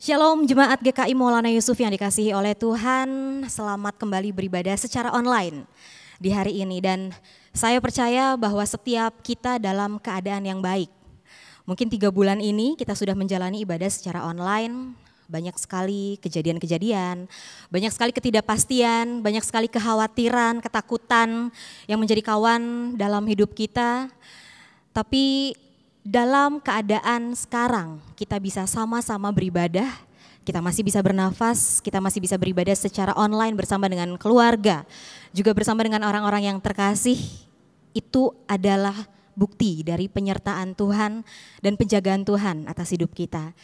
Shalom Jemaat GKI Maulana Yusuf yang dikasihi oleh Tuhan, selamat kembali beribadah secara online di hari ini. Dan saya percaya bahwa setiap kita dalam keadaan yang baik. Mungkin 3 bulan ini kita sudah menjalani ibadah secara online, banyak sekali kejadian-kejadian, banyak sekali ketidakpastian, banyak sekali kekhawatiran, ketakutan yang menjadi kawan dalam hidup kita. Tapi dalam keadaan sekarang kita bisa sama-sama beribadah, kita masih bisa bernafas, kita masih bisa beribadah secara online bersama dengan keluarga, juga bersama dengan orang-orang yang terkasih. Itu adalah bukti dari penyertaan Tuhan dan penjagaan Tuhan atas hidup kita.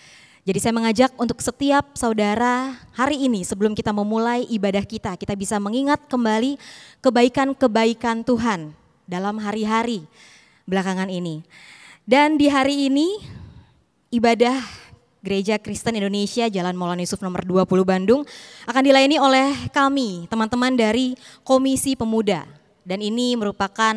Jadi saya mengajak untuk setiap saudara hari ini sebelum kita memulai ibadah kita bisa mengingat kembali kebaikan-kebaikan Tuhan dalam hari-hari belakangan ini. Dan di hari ini ibadah Gereja Kristen Indonesia Jalan Maulana Yusuf nomor 20 Bandung akan dilayani oleh kami, teman-teman dari Komisi Pemuda. Dan ini merupakan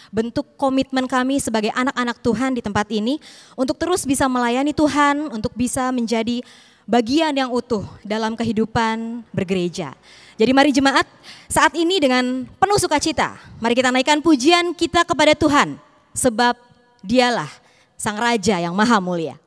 bentuk komitmen kami sebagai anak-anak Tuhan di tempat ini untuk terus bisa melayani Tuhan, untuk bisa menjadi bagian yang utuh dalam kehidupan bergereja. Jadi mari jemaat, saat ini dengan penuh sukacita, mari kita naikkan pujian kita kepada Tuhan, sebab Dialah Sang Raja yang Maha Mulia.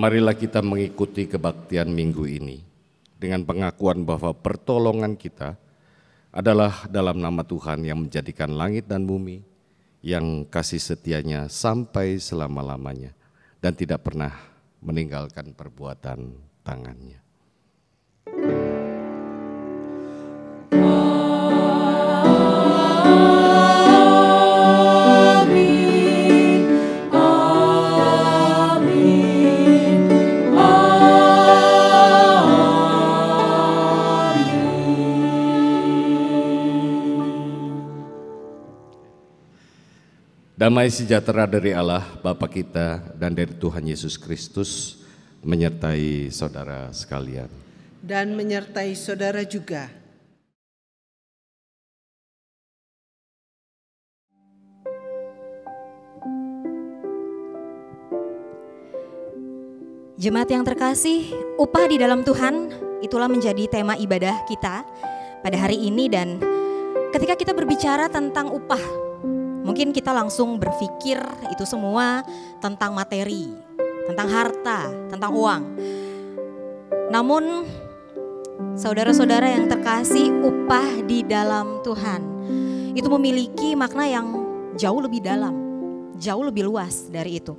Marilah kita mengikuti kebaktian minggu ini dengan pengakuan bahwa pertolongan kita adalah dalam nama Tuhan yang menjadikan langit dan bumi, yang kasih setianya sampai selama-lamanya dan tidak pernah meninggalkan perbuatan tangannya. Damai sejahtera dari Allah Bapa kita dan dari Tuhan Yesus Kristus menyertai saudara sekalian. Dan menyertai saudara juga. Jemaat yang terkasih, upah di dalam Tuhan itulah menjadi tema ibadah kita pada hari ini. Dan ketika kita berbicara tentang upah, mungkin kita langsung berpikir itu semua tentang materi, tentang harta, tentang uang. Namun saudara-saudara yang terkasih, upah di dalam Tuhan itu memiliki makna yang jauh lebih dalam, jauh lebih luas dari itu.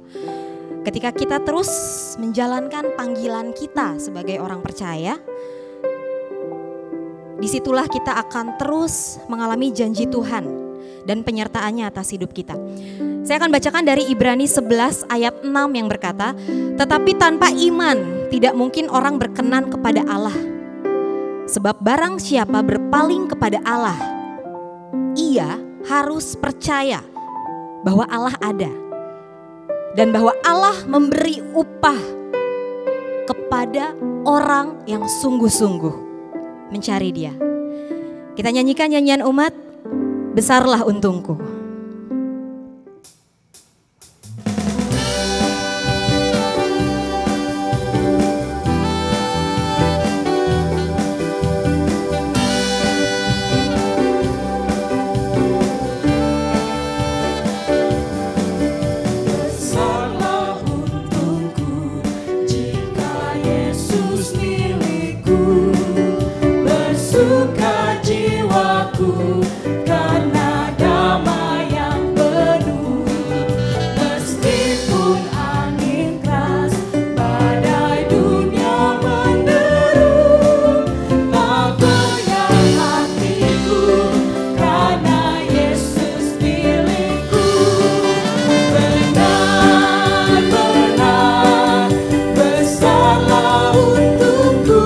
Ketika kita terus menjalankan panggilan kita sebagai orang percaya, disitulah kita akan terus mengalami janji Tuhan dan penyertaannya atas hidup kita. Saya akan bacakan dari Ibrani 11 ayat 6 yang berkata, tetapi tanpa iman tidak mungkin orang berkenan kepada Allah. Sebab barang siapa berpaling kepada Allah, ia harus percaya bahwa Allah ada. Dan bahwa Allah memberi upah kepada orang yang sungguh-sungguh mencari Dia. Kita nyanyikan nyanyian umat, besarlah untungku. Karena damai yang penuh, meskipun angin keras, badai dunia menderu, tak goyah hatiku, karena Yesus milikku. Benar-benar besarlah untungku.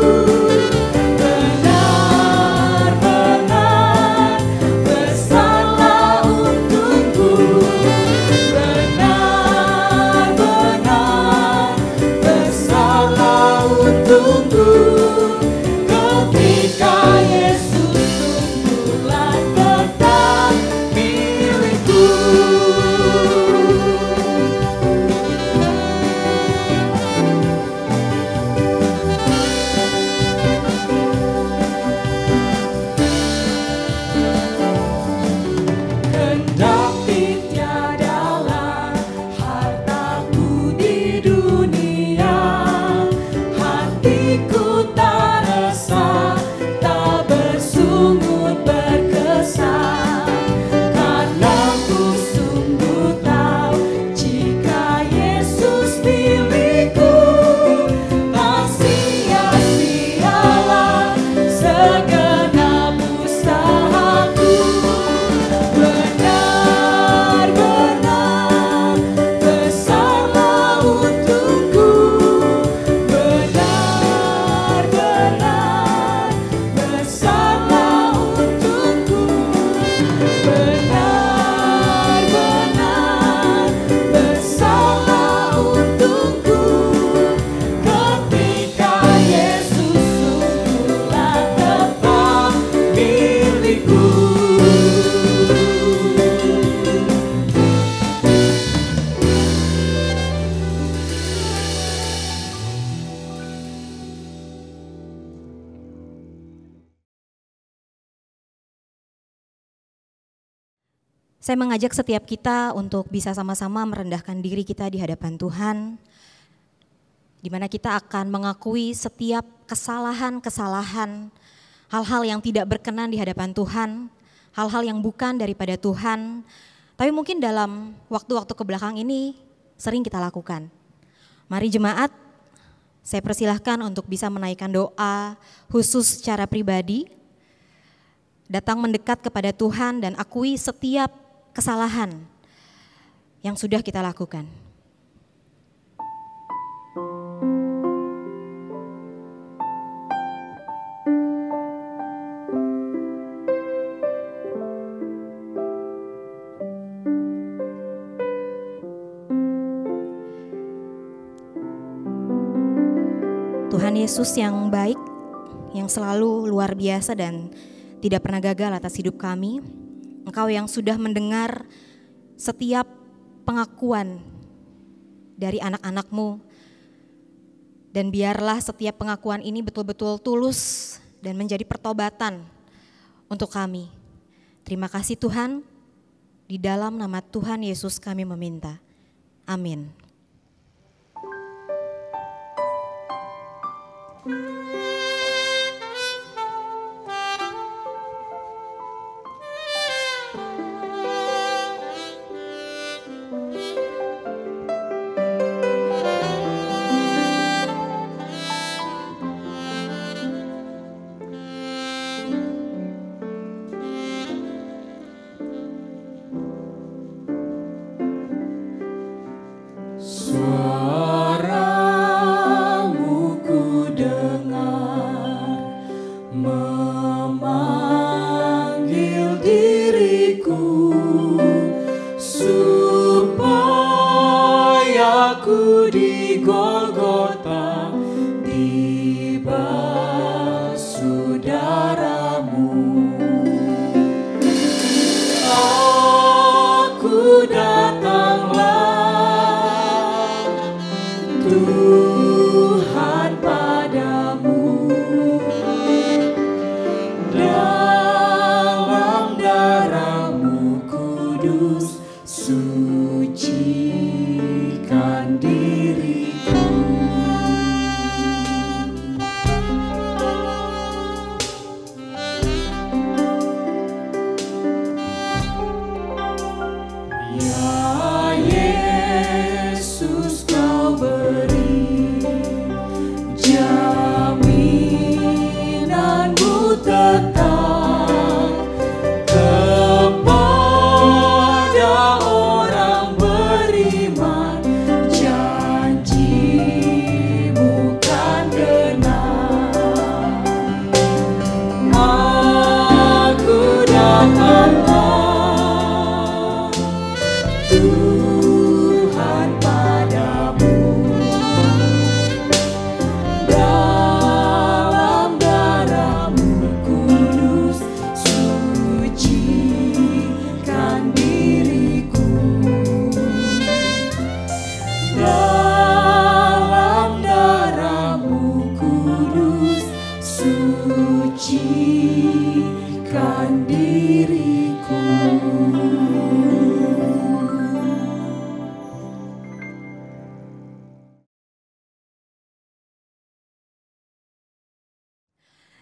Saya mengajak setiap kita untuk bisa sama-sama merendahkan diri kita di hadapan Tuhan, di mana kita akan mengakui setiap kesalahan-kesalahan, hal-hal yang tidak berkenan di hadapan Tuhan, hal-hal yang bukan daripada Tuhan, tapi mungkin dalam waktu-waktu kebelakang ini sering kita lakukan. Mari jemaat, saya persilahkan untuk bisa menaikkan doa khusus secara pribadi, datang mendekat kepada Tuhan dan akui setiap kesalahan yang sudah kita lakukan. Tuhan Yesus yang baik, yang selalu luar biasa dan tidak pernah gagal atas hidup kami. Engkau yang sudah mendengar setiap pengakuan dari anak-anak-Mu. Dan biarlah setiap pengakuan ini betul-betul tulus dan menjadi pertobatan untuk kami. Terima kasih Tuhan, di dalam nama Tuhan Yesus kami meminta. Amin. memanggil diriku supaya ku di Golgota dibasuh darah-Mu. Aku datanglah Tuhan padamu, dalam darah-Mu kudus sucikan diriku. Ya Yesus, Kau beri jaminan-Mu tetap kepada orang beriman, janji-Mu kan genap. Aku datanglah Tuhan padamu, dalam darah-Mu kudus sucikan diriku, dalam darah-Mu kudus sucikan diriku.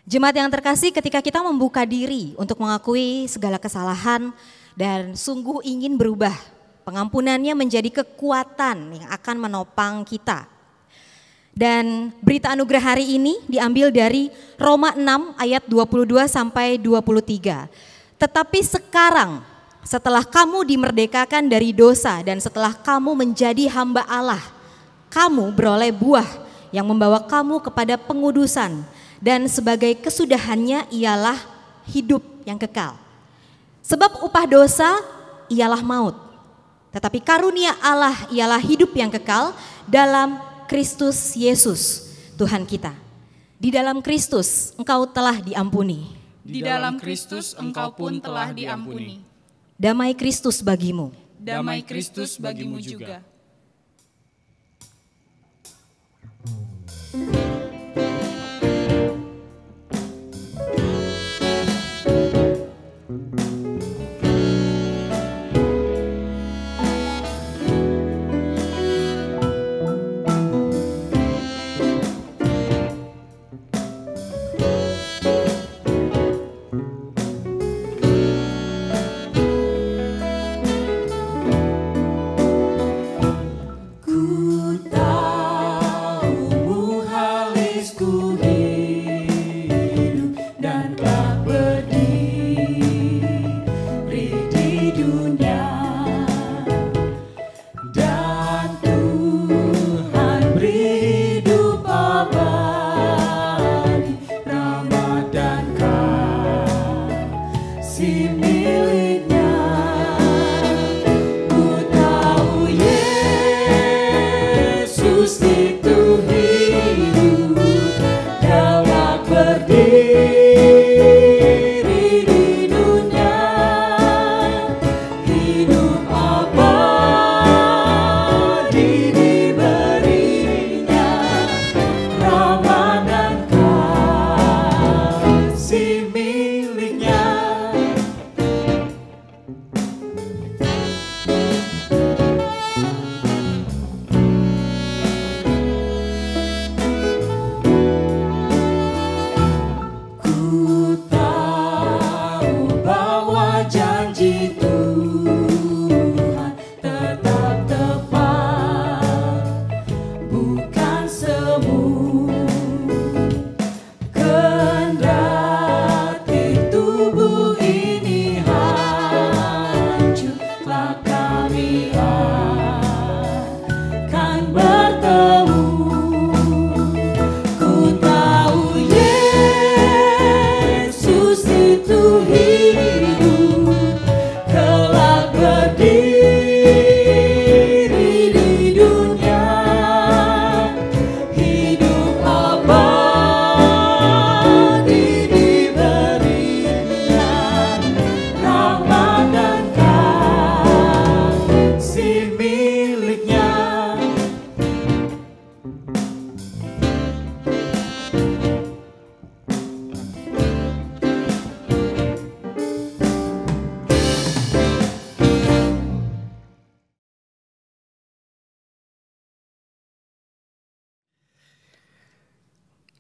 Jemaat yang terkasih, ketika kita membuka diri untuk mengakui segala kesalahan dan sungguh ingin berubah, pengampunannya menjadi kekuatan yang akan menopang kita. Dan berita anugerah hari ini diambil dari Roma 6 ayat 22 sampai 23. Tetapi sekarang setelah kamu dimerdekakan dari dosa dan setelah kamu menjadi hamba Allah, kamu beroleh buah yang membawa kamu kepada pengudusan, dan sebagai kesudahannya ialah hidup yang kekal. Sebab upah dosa ialah maut, tetapi karunia Allah ialah hidup yang kekal dalam Kristus Yesus Tuhan kita. Di dalam Kristus engkau telah diampuni. Di dalam Kristus engkau pun telah diampuni. Damai Kristus bagimu. Damai Kristus bagimu juga.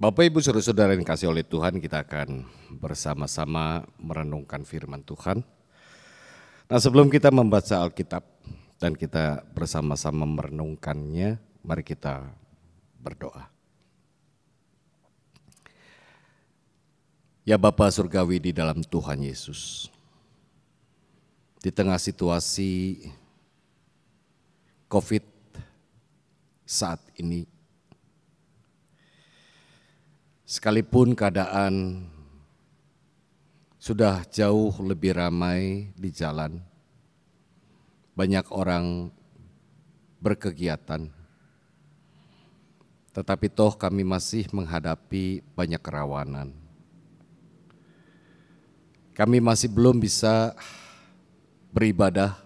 Bapak Ibu Saudara-saudara yang dikasihi oleh Tuhan, kita akan bersama-sama merenungkan firman Tuhan. Nah, sebelum kita membaca Alkitab dan kita bersama-sama merenungkannya, mari kita berdoa. Ya Bapa Surgawi di dalam Tuhan Yesus, di tengah situasi COVID saat ini, sekalipun keadaan sudah jauh lebih ramai di jalan, banyak orang berkegiatan, tetapi toh kami masih menghadapi banyak kerawanan. Kami masih belum bisa beribadah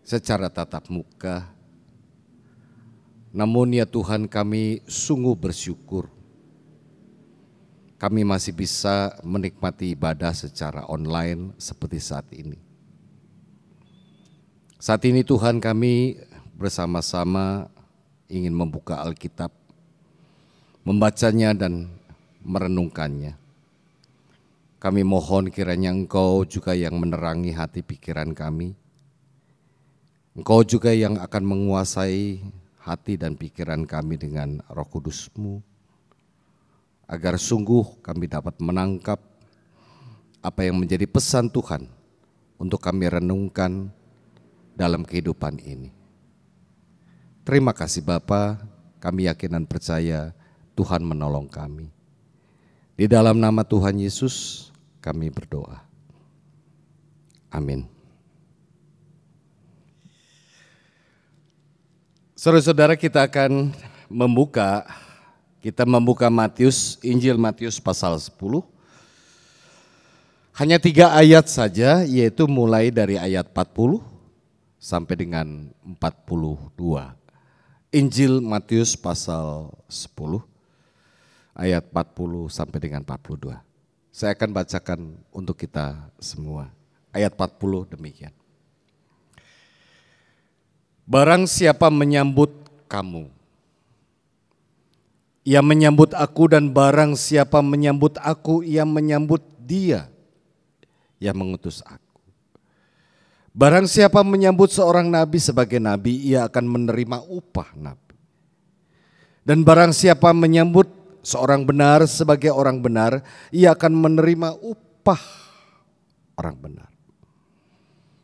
secara tatap muka. Namun ya Tuhan, kami sungguh bersyukur kami masih bisa menikmati ibadah secara online seperti saat ini. Saat ini Tuhan, kami bersama-sama ingin membuka Alkitab, membacanya dan merenungkannya. Kami mohon kiranya Engkau juga yang menerangi hati pikiran kami. Engkau juga yang akan menguasai hati dan pikiran kami dengan Roh Kudus-Mu, agar sungguh kami dapat menangkap apa yang menjadi pesan Tuhan untuk kami renungkan dalam kehidupan ini. Terima kasih Bapa, kami yakin dan percaya Tuhan menolong kami. Di dalam nama Tuhan Yesus kami berdoa. Amin. Saudara-saudara, kita akan membuka Matius, Injil Matius pasal 10. Hanya 3 ayat saja, yaitu mulai dari ayat 40 sampai dengan 42. Injil Matius pasal 10 ayat 40 sampai dengan 42. Saya akan bacakan untuk kita semua. Ayat 40 demikian. Barang siapa menyambut kamu, ia menyambut aku, dan barang siapa menyambut aku, ia menyambut dia yang mengutus aku. Barang siapa menyambut seorang nabi sebagai nabi, ia akan menerima upah nabi. Dan barang siapa menyambut seorang benar sebagai orang benar, ia akan menerima upah orang benar.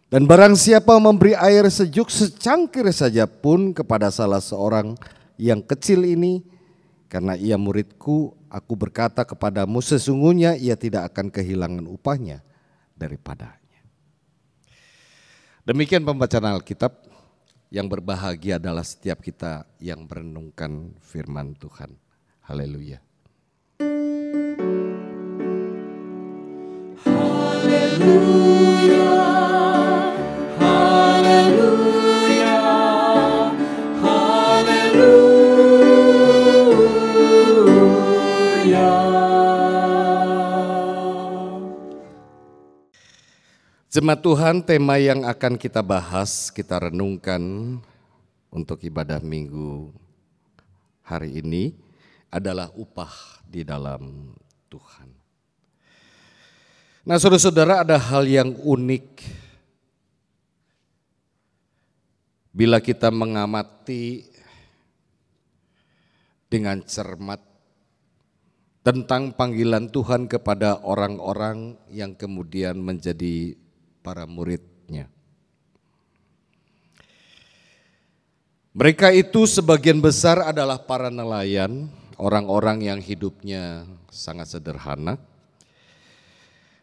Dan barang siapa memberi air sejuk secangkir saja pun kepada salah seorang yang kecil ini, karena ia muridku, aku berkata kepadamu, sesungguhnya ia tidak akan kehilangan upahnya daripadanya. Demikian pembacaan Alkitab. Yang berbahagia adalah setiap kita yang merenungkan firman Tuhan. Haleluya. Haleluya. Haleluya, haleluya. Jemaat Tuhan, tema yang akan kita bahas, kita renungkan untuk ibadah minggu hari ini adalah upah di dalam Tuhan. Nah, saudara-saudara, ada hal yang unik bila kita mengamati dengan cermat tentang panggilan Tuhan kepada orang-orang yang kemudian menjadi para muridnya. Mereka itu sebagian besar adalah para nelayan, orang-orang yang hidupnya sangat sederhana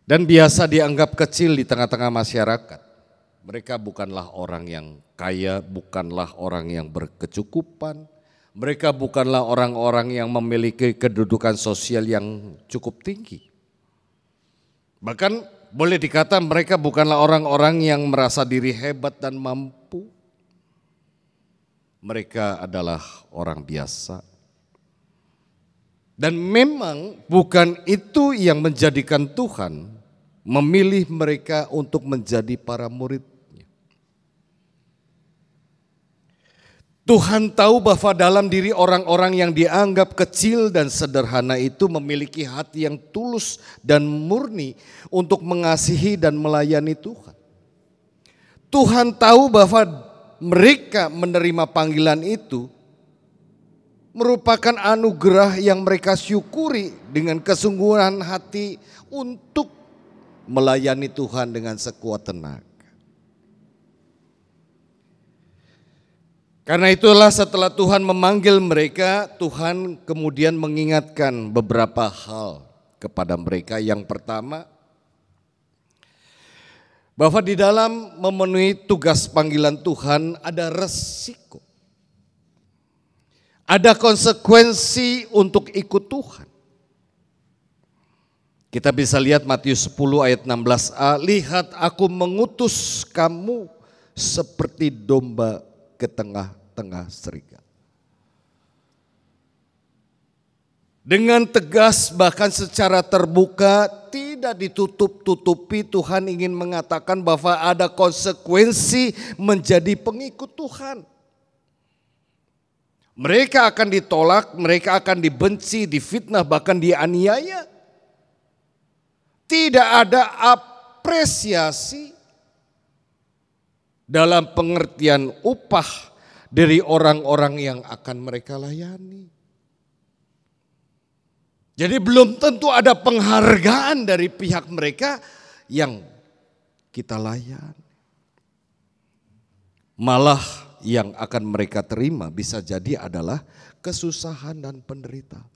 dan biasa dianggap kecil di tengah-tengah masyarakat. Mereka bukanlah orang yang kaya, bukanlah orang yang berkecukupan, mereka bukanlah orang-orang yang memiliki kedudukan sosial yang cukup tinggi. Bahkan boleh dikata mereka bukanlah orang-orang yang merasa diri hebat dan mampu. Mereka adalah orang biasa. Dan memang bukan itu yang menjadikan Tuhan memilih mereka untuk menjadi para murid. Tuhan tahu bahwa dalam diri orang-orang yang dianggap kecil dan sederhana itu memiliki hati yang tulus dan murni untuk mengasihi dan melayani Tuhan. Tuhan tahu bahwa mereka menerima panggilan itu merupakan anugerah yang mereka syukuri dengan kesungguhan hati untuk melayani Tuhan dengan sekuat tenaga. Karena itulah setelah Tuhan memanggil mereka, Tuhan kemudian mengingatkan beberapa hal kepada mereka. Yang pertama, bahwa di dalam memenuhi tugas panggilan Tuhan ada resiko. Ada konsekuensi untuk ikut Tuhan. Kita bisa lihat Matius 10 ayat 16a, lihat aku mengutus kamu seperti domba ke tengah-tengah serigala. Dengan tegas bahkan secara terbuka, tidak ditutup-tutupi, Tuhan ingin mengatakan bahwa ada konsekuensi menjadi pengikut Tuhan. Mereka akan ditolak, mereka akan dibenci, difitnah, bahkan dianiaya. Tidak ada apresiasi dalam pengertian upah dari orang-orang yang akan mereka layani. Jadi belum tentu ada penghargaan dari pihak mereka yang kita layani. Malah yang akan mereka terima bisa jadi adalah kesusahan dan penderitaan.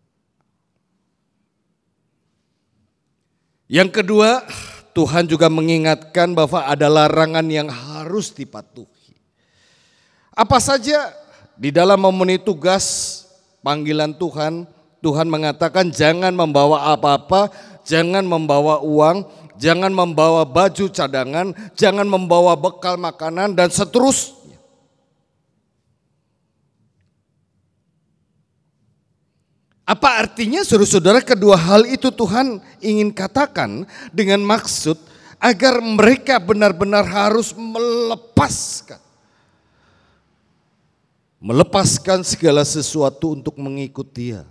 Yang kedua, Tuhan juga mengingatkan bahwa ada larangan yang harus dipatuhi. Apa saja di dalam memenuhi tugas panggilan Tuhan, Tuhan mengatakan jangan membawa apa-apa, jangan membawa uang, jangan membawa baju cadangan, jangan membawa bekal makanan dan seterusnya. Apa artinya saudara-saudara? Kedua hal itu Tuhan ingin katakan dengan maksud agar mereka benar-benar harus melepaskan segala sesuatu untuk mengikut Dia.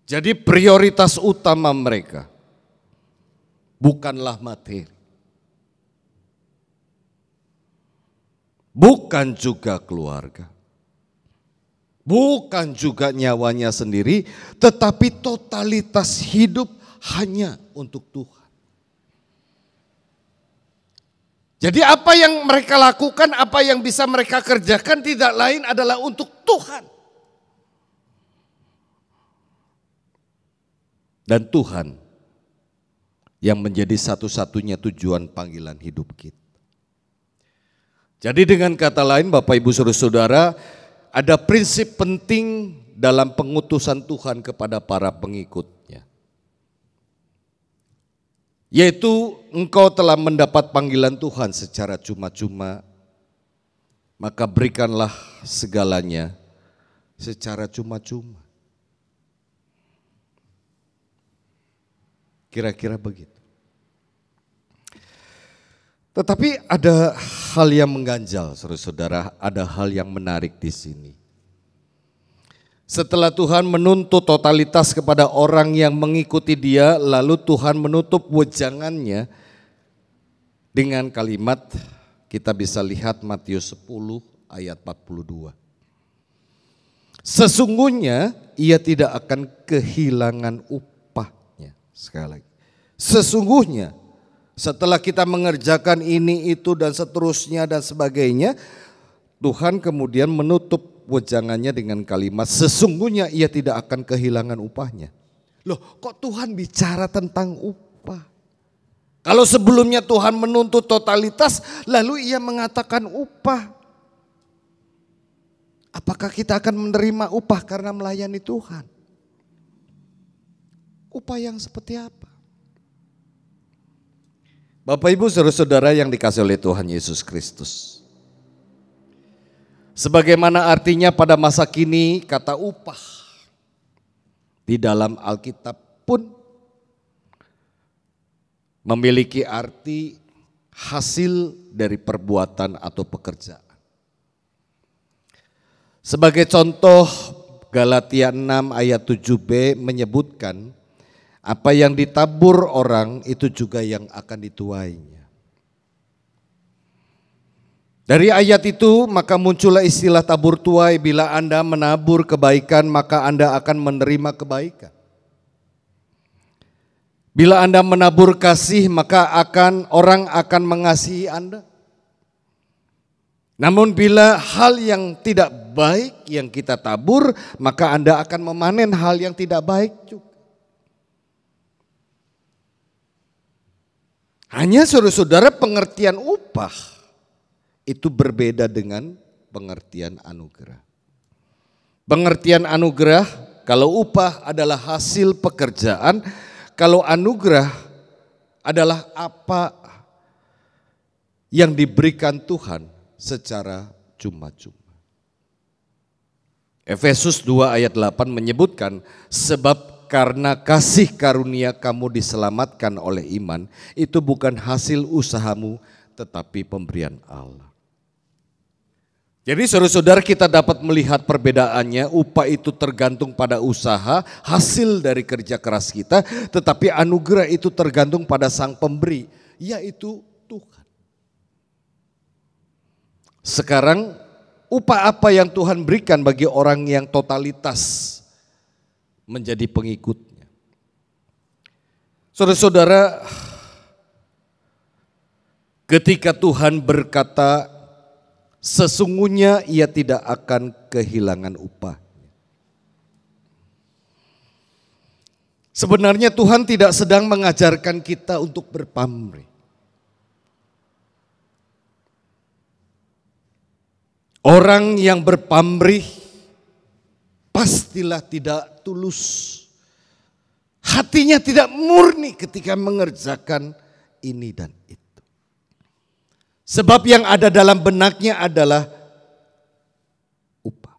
Jadi prioritas utama mereka bukanlah materi, bukan juga keluarga, bukan juga nyawanya sendiri, tetapi totalitas hidup hanya untuk Tuhan. Jadi apa yang mereka lakukan, apa yang bisa mereka kerjakan tidak lain adalah untuk Tuhan. Dan Tuhan yang menjadi satu-satunya tujuan panggilan hidup kita. Jadi dengan kata lain Bapak Ibu Saudara-saudara, ada prinsip penting dalam pengutusan Tuhan kepada para pengikutnya. Yaitu engkau telah mendapat panggilan Tuhan secara cuma-cuma, maka berikanlah segalanya secara cuma-cuma. Kira-kira begitu. Tetapi ada hal yang mengganjal, saudara-saudara, ada hal yang menarik di sini. Setelah Tuhan menuntut totalitas kepada orang yang mengikuti Dia, lalu Tuhan menutup wejangannya dengan kalimat, kita bisa lihat Matius 10 ayat 42. Sesungguhnya ia tidak akan kehilangan upahnya. Sekali lagi, sesungguhnya setelah kita mengerjakan ini, itu dan seterusnya dan sebagainya, Tuhan kemudian menutup wejangannya dengan kalimat sesungguhnya ia tidak akan kehilangan upahnya. Loh, kok Tuhan bicara tentang upah? Kalau sebelumnya Tuhan menuntut totalitas, lalu ia mengatakan upah. Apakah kita akan menerima upah karena melayani Tuhan? Upah yang seperti apa? Bapak Ibu saudara-saudara yang dikasihi oleh Tuhan Yesus Kristus. Sebagaimana artinya pada masa kini kata upah di dalam Alkitab pun memiliki arti hasil dari perbuatan atau pekerjaan. Sebagai contoh, Galatia 6 ayat 7b menyebutkan apa yang ditabur orang itu juga yang akan dituainya. Dari ayat itu maka muncullah istilah tabur tuai. Bila Anda menabur kebaikan maka Anda akan menerima kebaikan. Bila Anda menabur kasih maka orang akan mengasihi Anda. Namun bila hal yang tidak baik yang kita tabur, maka Anda akan memanen hal yang tidak baik juga. Hanya saudara-saudara pengertian upah itu berbeda dengan pengertian anugerah. Pengertian anugerah, kalau upah adalah hasil pekerjaan, kalau anugerah adalah apa yang diberikan Tuhan secara cuma-cuma. Efesus 2 ayat 8 menyebutkan, sebab karena kasih karunia kamu diselamatkan oleh iman, itu bukan hasil usahamu tetapi pemberian Allah. Jadi saudara-saudara kita dapat melihat perbedaannya, upah itu tergantung pada usaha, hasil dari kerja keras kita, tetapi anugerah itu tergantung pada sang pemberi, yaitu Tuhan. Sekarang upah apa yang Tuhan berikan bagi orang yang totalitas menjadi pengikutnya? Saudara-saudara, ketika Tuhan berkata, sesungguhnya ia tidak akan kehilangan upah. Sebenarnya Tuhan tidak sedang mengajarkan kita untuk berpamrih. Orang yang berpamrih pastilah tidak tulus. Hatinya tidak murni ketika mengerjakan ini dan itu. Sebab yang ada dalam benaknya adalah upah.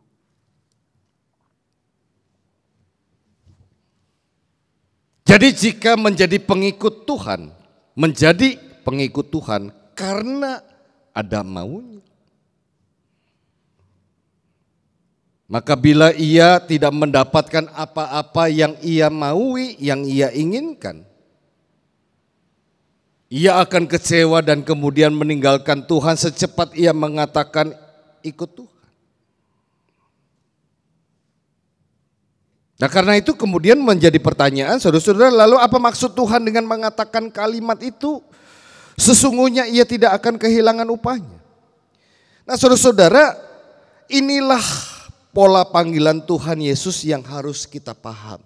Jadi jika menjadi pengikut Tuhan karena ada maunya. Maka bila ia tidak mendapatkan apa-apa yang ia maui, yang ia inginkan, ia akan kecewa dan kemudian meninggalkan Tuhan secepat ia mengatakan ikut Tuhan. Nah karena itu kemudian menjadi pertanyaan, saudara-saudara, lalu apa maksud Tuhan dengan mengatakan kalimat itu? Sesungguhnya ia tidak akan kehilangan upahnya. Nah saudara-saudara, inilah pola panggilan Tuhan Yesus yang harus kita paham.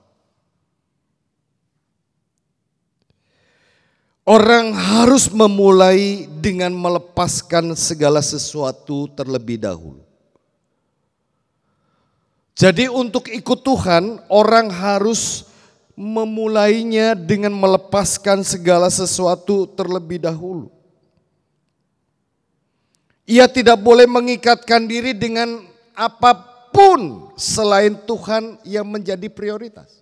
Orang harus memulai dengan melepaskan segala sesuatu terlebih dahulu. Jadi untuk ikut Tuhan, orang harus memulainya dengan melepaskan segala sesuatu terlebih dahulu. Ia tidak boleh mengikatkan diri dengan apapun selain Tuhan yang menjadi prioritas.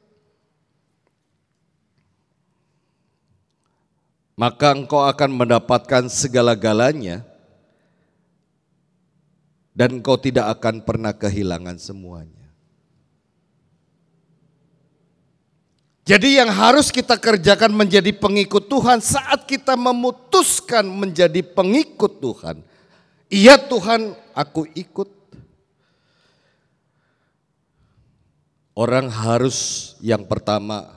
Maka engkau akan mendapatkan segala-galanya dan engkau tidak akan pernah kehilangan semuanya. Jadi yang harus kita kerjakan menjadi pengikut Tuhan saat kita memutuskan menjadi pengikut Tuhan. Iya Tuhan, aku ikut. Orang harus yang pertama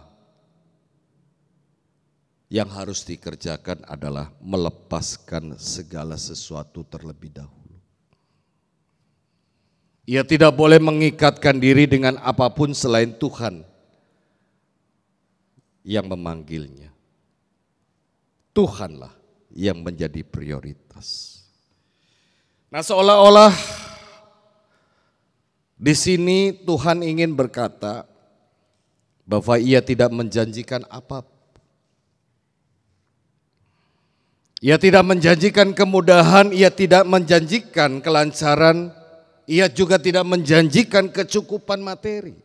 yang harus dikerjakan adalah melepaskan segala sesuatu terlebih dahulu. Ia tidak boleh mengikatkan diri dengan apapun selain Tuhan yang memanggilnya. Tuhanlah yang menjadi prioritas. Nah seolah-olah di sini Tuhan ingin berkata bahwa ia tidak menjanjikan apapun. Ia tidak menjanjikan kemudahan, ia tidak menjanjikan kelancaran, ia juga tidak menjanjikan kecukupan materi.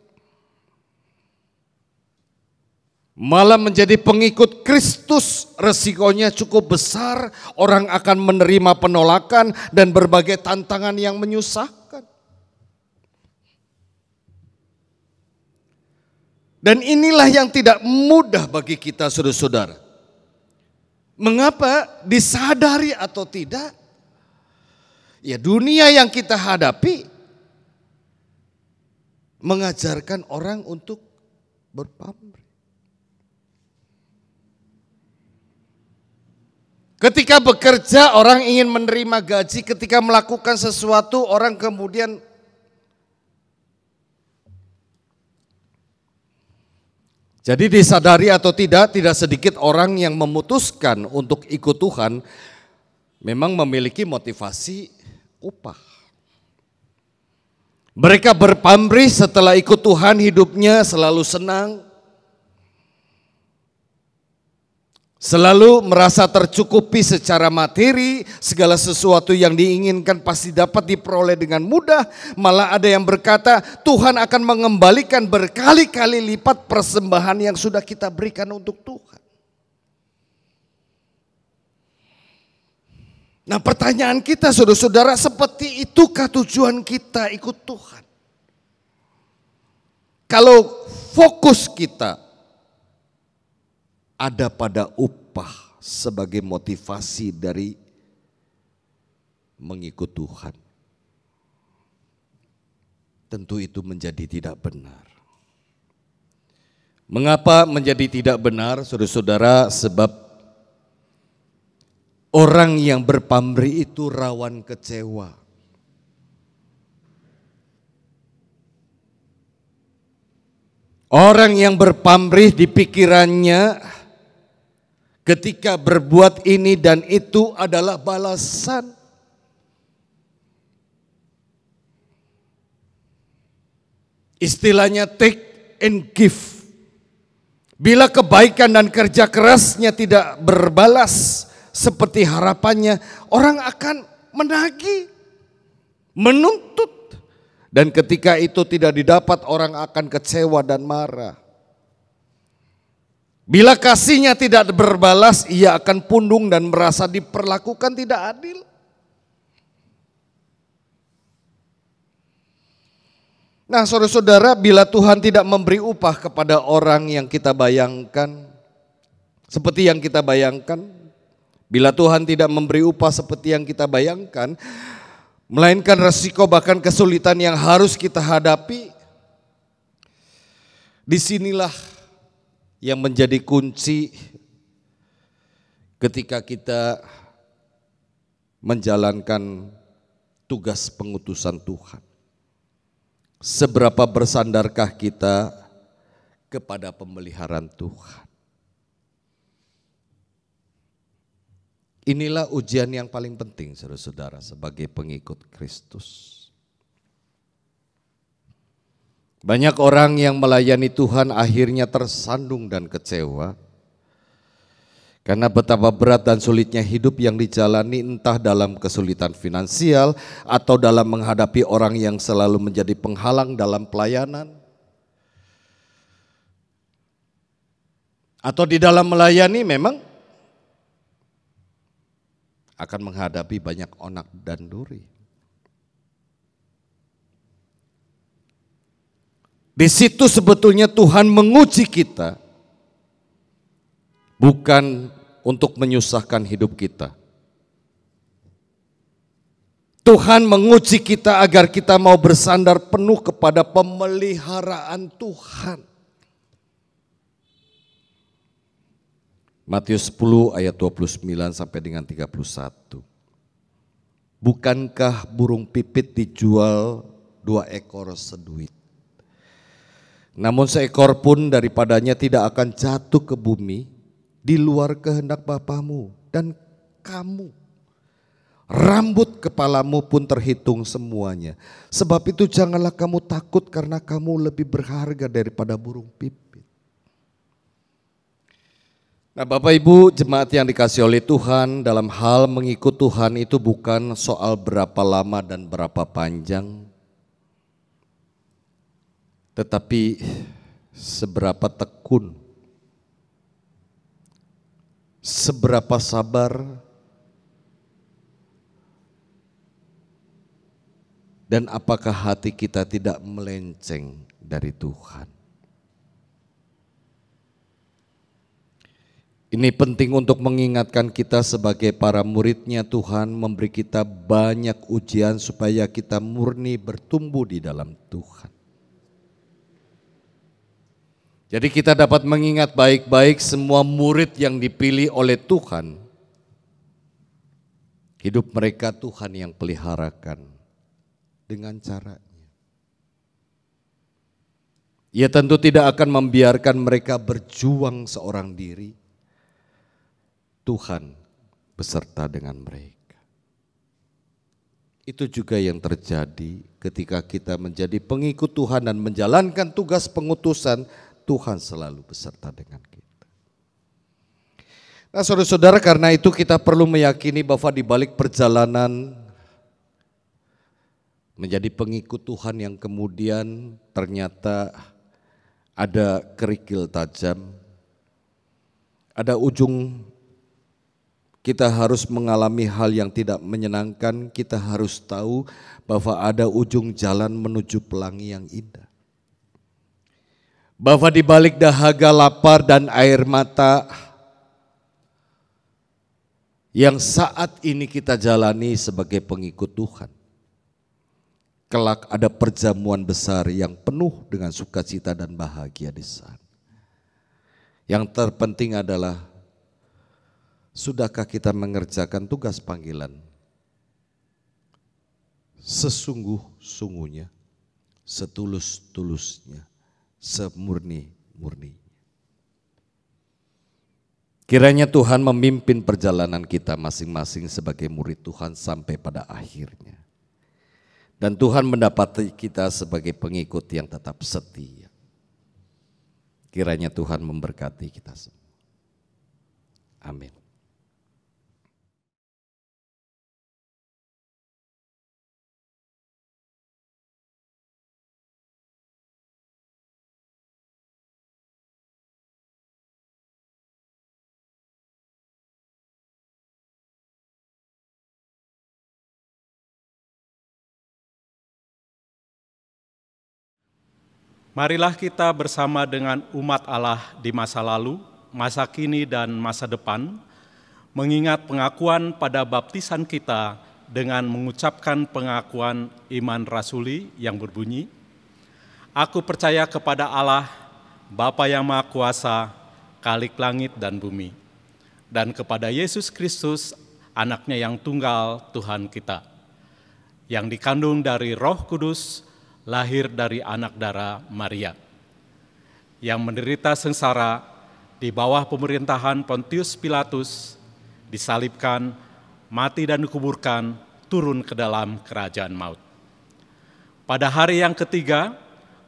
Malah menjadi pengikut Kristus resikonya cukup besar, orang akan menerima penolakan dan berbagai tantangan yang menyusahkan. Dan inilah yang tidak mudah bagi kita saudara-saudara. Mengapa? Disadari atau tidak, ya dunia yang kita hadapi mengajarkan orang untuk berpamrih. Ketika bekerja orang ingin menerima gaji, ketika melakukan sesuatu orang kemudian jadi disadari atau tidak sedikit orang yang memutuskan untuk ikut Tuhan memang memiliki motivasi upah. Mereka berpamrih setelah ikut Tuhan hidupnya selalu senang, selalu merasa tercukupi secara materi, segala sesuatu yang diinginkan pasti dapat diperoleh dengan mudah. Malah ada yang berkata Tuhan akan mengembalikan berkali-kali lipat persembahan yang sudah kita berikan untuk Tuhan. Nah, pertanyaan kita saudara-saudara, seperti itukah tujuan kita ikut Tuhan? Kalau fokus kita ada pada upah sebagai motivasi dari mengikut Tuhan, tentu itu menjadi tidak benar. Mengapa menjadi tidak benar, saudara-saudara? Sebab orang yang berpamrih itu rawan kecewa. Orang yang berpamrih di pikirannya ketika berbuat ini dan itu adalah balasan. Istilahnya take and give. Bila kebaikan dan kerja kerasnya tidak berbalas seperti harapannya, orang akan menagih, menuntut. Dan ketika itu tidak didapat, orang akan kecewa dan marah. Bila kasihnya tidak berbalas, ia akan pundung dan merasa diperlakukan tidak adil. Nah, saudara-saudara, bila Tuhan tidak memberi upah kepada orang yang kita bayangkan, seperti yang kita bayangkan, bila Tuhan tidak memberi upah seperti yang kita bayangkan, melainkan resiko bahkan kesulitan yang harus kita hadapi, disinilah yang menjadi kunci ketika kita menjalankan tugas pengutusan Tuhan. Seberapa bersandarkah kita kepada pemeliharaan Tuhan? Inilah ujian yang paling penting, saudara-saudara, sebagai pengikut Kristus. Banyak orang yang melayani Tuhan akhirnya tersandung dan kecewa karena betapa berat dan sulitnya hidup yang dijalani, entah dalam kesulitan finansial atau dalam menghadapi orang yang selalu menjadi penghalang dalam pelayanan, atau di dalam melayani memang akan menghadapi banyak onak dan duri. Di situ sebetulnya Tuhan menguji kita, bukan untuk menyusahkan hidup kita. Tuhan menguji kita agar kita mau bersandar penuh kepada pemeliharaan Tuhan. Matius 10 ayat 29 sampai dengan 31. Bukankah burung pipit dijual 2 ekor seduit? Namun seekor pun daripadanya tidak akan jatuh ke bumi di luar kehendak Bapamu, dan kamu, rambut kepalamu pun terhitung semuanya. Sebab itu janganlah kamu takut, karena kamu lebih berharga daripada burung pipit. Nah, Bapak Ibu jemaat yang dikasihi oleh Tuhan, dalam hal mengikut Tuhan itu bukan soal berapa lama dan berapa panjang, tetapi seberapa tekun, seberapa sabar, dan apakah hati kita tidak melenceng dari Tuhan. Ini penting untuk mengingatkan kita sebagai para murid-Nya. Tuhan memberi kita banyak ujian supaya kita murni bertumbuh di dalam Tuhan. Jadi kita dapat mengingat baik-baik semua murid yang dipilih oleh Tuhan. Hidup mereka Tuhan yang peliharakan dengan caranya. Ia tentu tidak akan membiarkan mereka berjuang seorang diri. Tuhan beserta dengan mereka. Itu juga yang terjadi ketika kita menjadi pengikut Tuhan dan menjalankan tugas pengutusan. Tuhan selalu beserta dengan kita. Nah, saudara-saudara, karena itu kita perlu meyakini bahwa di balik perjalanan menjadi pengikut Tuhan yang kemudian ternyata ada kerikil tajam, ada ujung. Kita harus mengalami hal yang tidak menyenangkan. Kita harus tahu bahwa ada ujung jalan menuju pelangi yang indah. Bahwa di balik dahaga, lapar, dan air mata yang saat ini kita jalani sebagai pengikut Tuhan, kelak ada perjamuan besar yang penuh dengan sukacita dan bahagia di sana. Yang terpenting adalah, sudahkah kita mengerjakan tugas panggilan sesungguh-sungguhnya, setulus-tulusnya, semurni-murninya. Kiranya Tuhan memimpin perjalanan kita masing-masing sebagai murid Tuhan sampai pada akhirnya. Dan Tuhan mendapati kita sebagai pengikut yang tetap setia. Kiranya Tuhan memberkati kita semua. Amin. Marilah kita bersama dengan umat Allah di masa lalu, masa kini, dan masa depan, mengingat pengakuan pada baptisan kita dengan mengucapkan pengakuan iman rasuli yang berbunyi, "Aku percaya kepada Allah, Bapa yang Maha Kuasa, Khalik langit dan bumi, dan kepada Yesus Kristus, Anaknya yang tunggal Tuhan kita, yang dikandung dari Roh Kudus, lahir dari anak darah Maria, yang menderita sengsara di bawah pemerintahan Pontius Pilatus, disalibkan, mati dan dikuburkan, turun ke dalam kerajaan maut. Pada hari yang ketiga,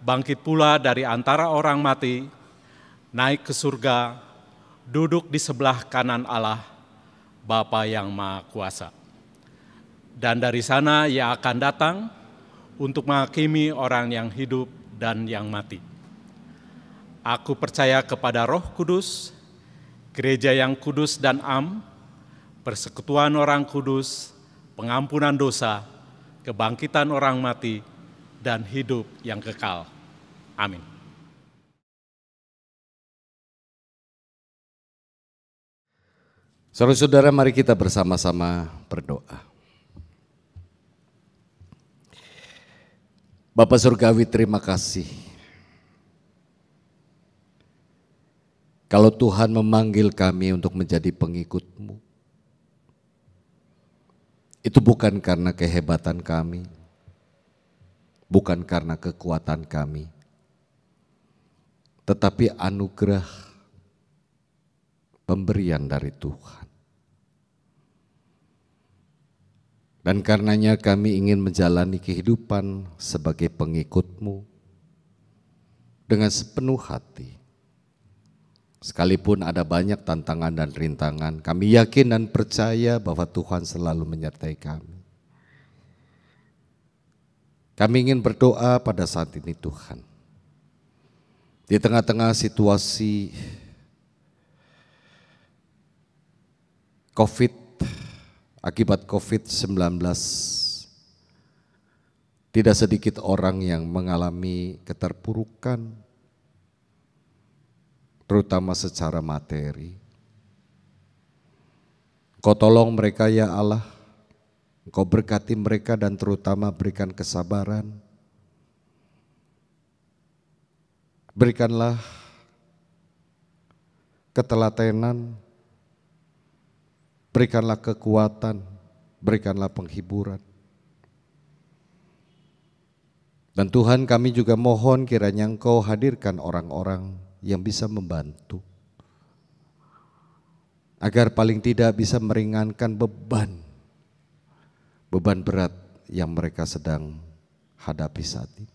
bangkit pula dari antara orang mati, naik ke surga, duduk di sebelah kanan Allah, Bapa yang Maha Kuasa. Dan dari sana Ia akan datang untuk menghakimi orang yang hidup dan yang mati. Aku percaya kepada Roh Kudus, gereja yang kudus dan am, persekutuan orang kudus, pengampunan dosa, kebangkitan orang mati, dan hidup yang kekal. Amin. Saudara-saudara, mari kita bersama-sama berdoa. Bapa Surgawi, terima kasih. Kalau Tuhan memanggil kami untuk menjadi pengikut-Mu, itu bukan karena kehebatan kami, bukan karena kekuatan kami, tetapi anugerah pemberian dari Tuhan. Dan karenanya kami ingin menjalani kehidupan sebagai pengikut-Mu dengan sepenuh hati. Sekalipun ada banyak tantangan dan rintangan, kami yakin dan percaya bahwa Tuhan selalu menyertai kami. Kami ingin berdoa pada saat ini Tuhan. Di tengah-tengah situasi akibat COVID-19, tidak sedikit orang yang mengalami keterpurukan, terutama secara materi. Engkau tolong mereka ya Allah, Engkau berkati mereka dan terutama berikan kesabaran. Berikanlah ketelatenan, berikanlah kekuatan, berikanlah penghiburan. Dan Tuhan, kami juga mohon kiranya Engkau hadirkan orang-orang yang bisa membantu, agar paling tidak bisa meringankan beban berat yang mereka sedang hadapi saat ini.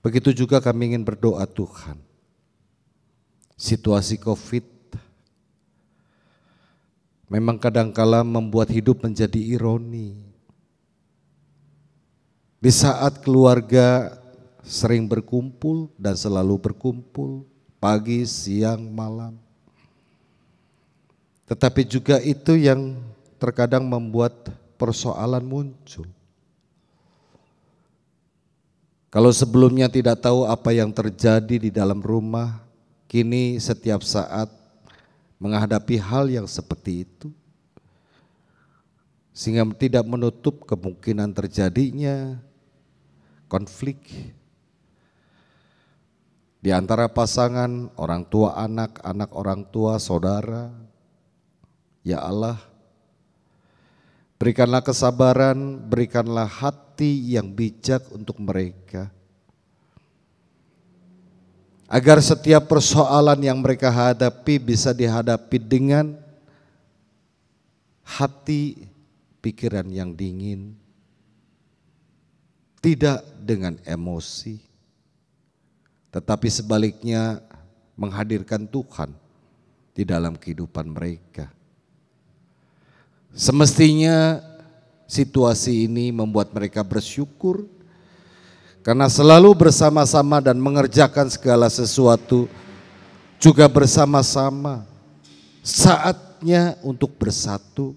Begitu juga kami ingin berdoa Tuhan, situasi COVID memang kadangkala membuat hidup menjadi ironi. Di saat keluarga sering berkumpul dan selalu berkumpul pagi, siang, malam, tetapi juga itu yang terkadang membuat persoalan muncul. Kalau sebelumnya tidak tahu apa yang terjadi di dalam rumah, kini setiap saat menghadapi hal yang seperti itu, sehingga tidak menutup kemungkinan terjadinya konflik di antara pasangan, orang tua anak, anak orang tua, saudara. Ya Allah, berikanlah kesabaran, berikanlah hati yang bijak untuk mereka, agar setiap persoalan yang mereka hadapi bisa dihadapi dengan hati pikiran yang dingin, tidak dengan emosi, tetapi sebaliknya menghadirkan Tuhan di dalam kehidupan mereka. Semestinya situasi ini membuat mereka bersyukur karena selalu bersama-sama dan mengerjakan segala sesuatu juga bersama-sama. Saatnya untuk bersatu,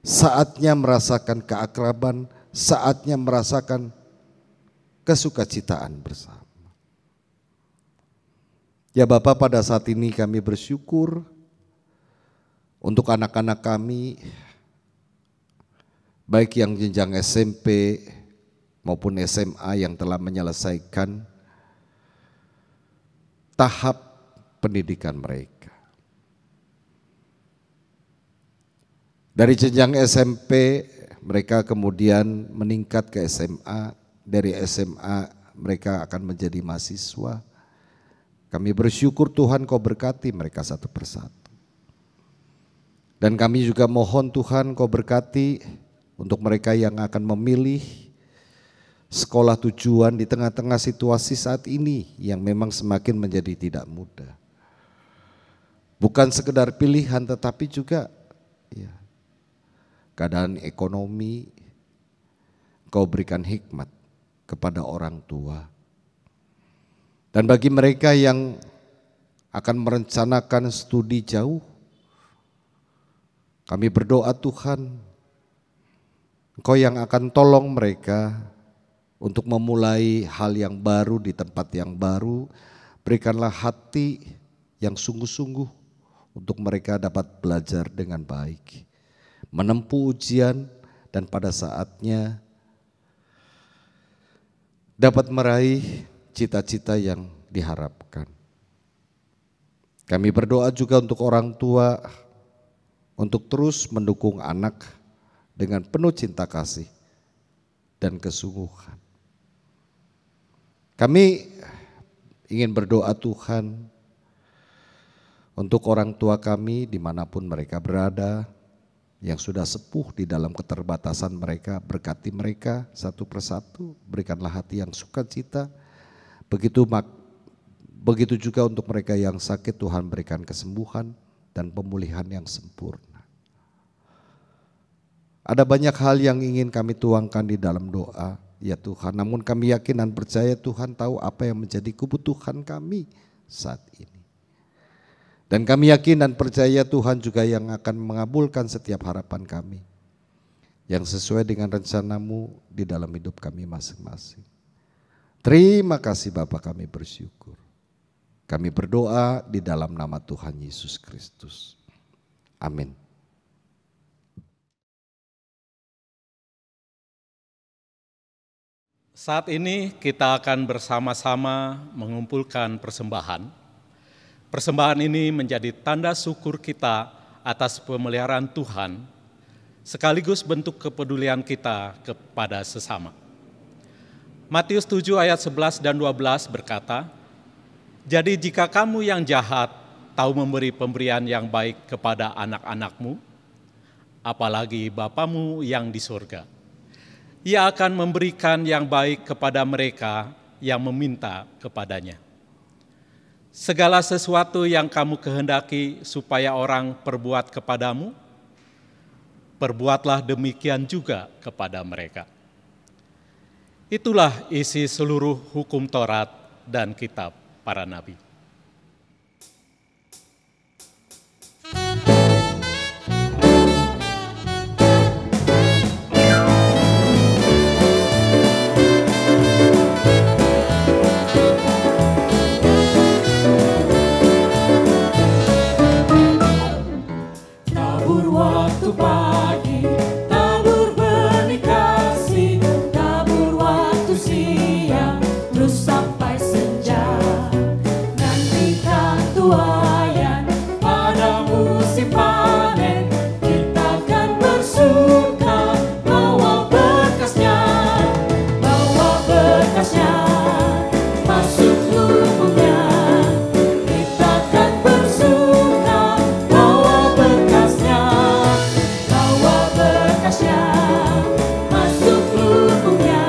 saatnya merasakan keakraban, saatnya merasakan kesukacitaan bersama. Ya Bapa, pada saat ini kami bersyukur untuk anak-anak kami, baik yang jenjang SMP maupun SMA yang telah menyelesaikan tahap pendidikan mereka. Dari jenjang SMP mereka kemudian meningkat ke SMA, dari SMA mereka akan menjadi mahasiswa. Kami bersyukur Tuhan Kau berkati mereka satu persatu. Dan kami juga mohon Tuhan Kau berkati untuk mereka yang akan memilih sekolah tujuan di tengah-tengah situasi saat ini yang memang semakin menjadi tidak mudah. Bukan sekedar pilihan tetapi juga ya, keadaan ekonomi. Kau berikan hikmat kepada orang tua. Dan bagi mereka yang akan merencanakan studi jauh, kami berdoa Tuhan, Engkau yang akan tolong mereka untuk memulai hal yang baru di tempat yang baru. Berikanlah hati yang sungguh-sungguh untuk mereka dapat belajar dengan baik, menempuh ujian, dan pada saatnya dapat meraih cita-cita yang diharapkan. Kami berdoa juga untuk orang tua untuk terus mendukung anak dengan penuh cinta kasih dan kesungguhan. Kami ingin berdoa Tuhan untuk orang tua kami dimanapun mereka berada, yang sudah sepuh di dalam keterbatasan mereka, berkati mereka satu persatu, berikanlah hati yang sukacita. Begitu juga untuk mereka yang sakit, Tuhan berikan kesembuhan dan pemulihan yang sempurna. Ada banyak hal yang ingin kami tuangkan di dalam doa, ya Tuhan. Namun kami yakin dan percaya Tuhan tahu apa yang menjadi kebutuhan kami saat ini. Dan kami yakin dan percaya Tuhan juga yang akan mengabulkan setiap harapan kami, yang sesuai dengan rencana-Mu di dalam hidup kami masing-masing. Terima kasih Bapa, kami bersyukur. Kami berdoa di dalam nama Tuhan Yesus Kristus. Amin. Saat ini kita akan bersama-sama mengumpulkan persembahan. Persembahan ini menjadi tanda syukur kita atas pemeliharaan Tuhan, sekaligus bentuk kepedulian kita kepada sesama. Matius 7 ayat 11 dan 12 berkata, "Jadi jika kamu yang jahat tahu memberi pemberian yang baik kepada anak-anakmu, apalagi Bapamu yang di surga, Ia akan memberikan yang baik kepada mereka yang meminta kepadanya. Segala sesuatu yang kamu kehendaki supaya orang perbuat kepadamu, perbuatlah demikian juga kepada mereka." Itulah isi seluruh hukum Taurat dan kitab para nabi. Tabur waktu pagi, tabur benih kasih, tabur waktu siang, terus sampai senja. Nantikan tuaian pada musim panen, kita akan bersuka bawa berkasnya, masuk lubungnya. Kita akan bersuka bawa berkasnya, masuk lubungnya.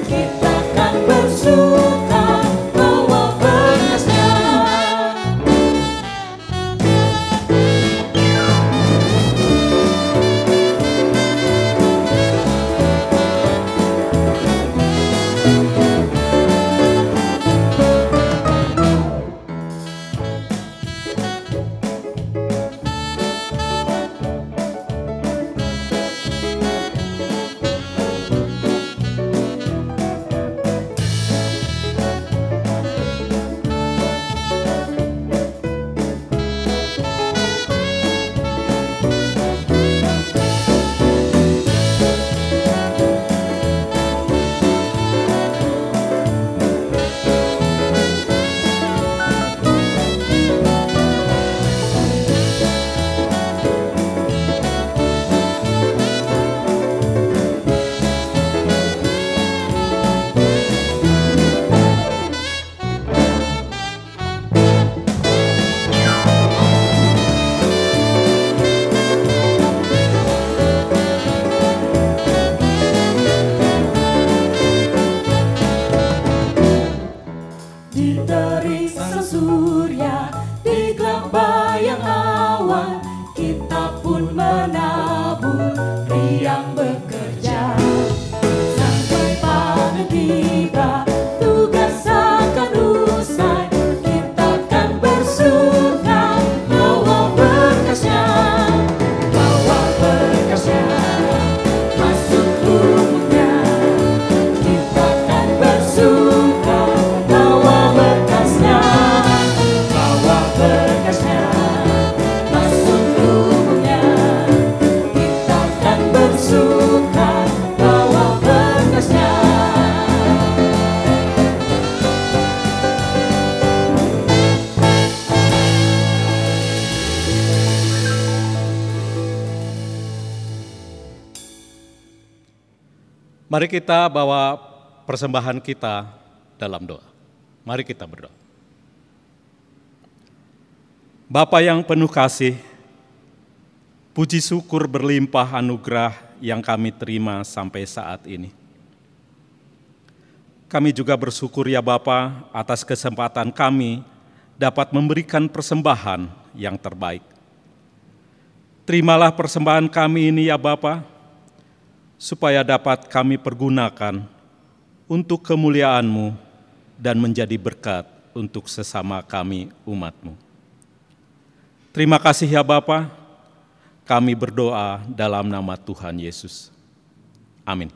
Kita akan bersuka bawa berkasnya. Di terik sang surya, di gelap bayang awan, kita pun menabur, riang bekerja. Sampai panen tiba, tugas akan usai, kita akan bersuka bawa berkasnya, masuk lubungnya. Kita akan bersuka bawa berkasnya, masuk lubungnya. Kita akan bersuka bawa berkasnya. Mari kita bawa persembahan kita dalam doa. Mari kita berdoa. Bapa yang penuh kasih, puji syukur berlimpah anugerah yang kami terima sampai saat ini. Kami juga bersyukur ya Bapa atas kesempatan kami dapat memberikan persembahan yang terbaik. Terimalah persembahan kami ini ya Bapa, supaya dapat kami pergunakan untuk kemuliaan-Mu dan menjadi berkat untuk sesama kami umat-Mu. Terima kasih ya Bapa, kami berdoa dalam nama Tuhan Yesus. Amin.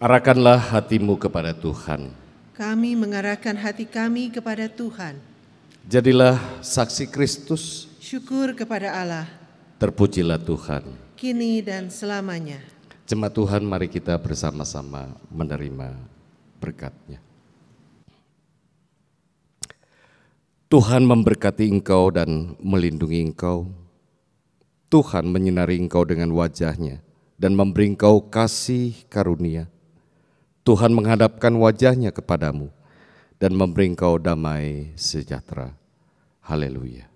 Arahkanlah hatimu kepada Tuhan. Kami mengarahkan hati kami kepada Tuhan. Jadilah saksi Kristus. Syukur kepada Allah, Terpujilah Tuhan. kini dan selamanya. Jemaat Tuhan, mari kita bersama-sama menerima berkat-Nya. Tuhan memberkati engkau dan melindungi engkau. Tuhan menyinari engkau dengan wajah-Nya dan memberi engkau kasih karunia. Tuhan menghadapkan wajah-Nya kepadamu dan memberi engkau damai sejahtera. Haleluya.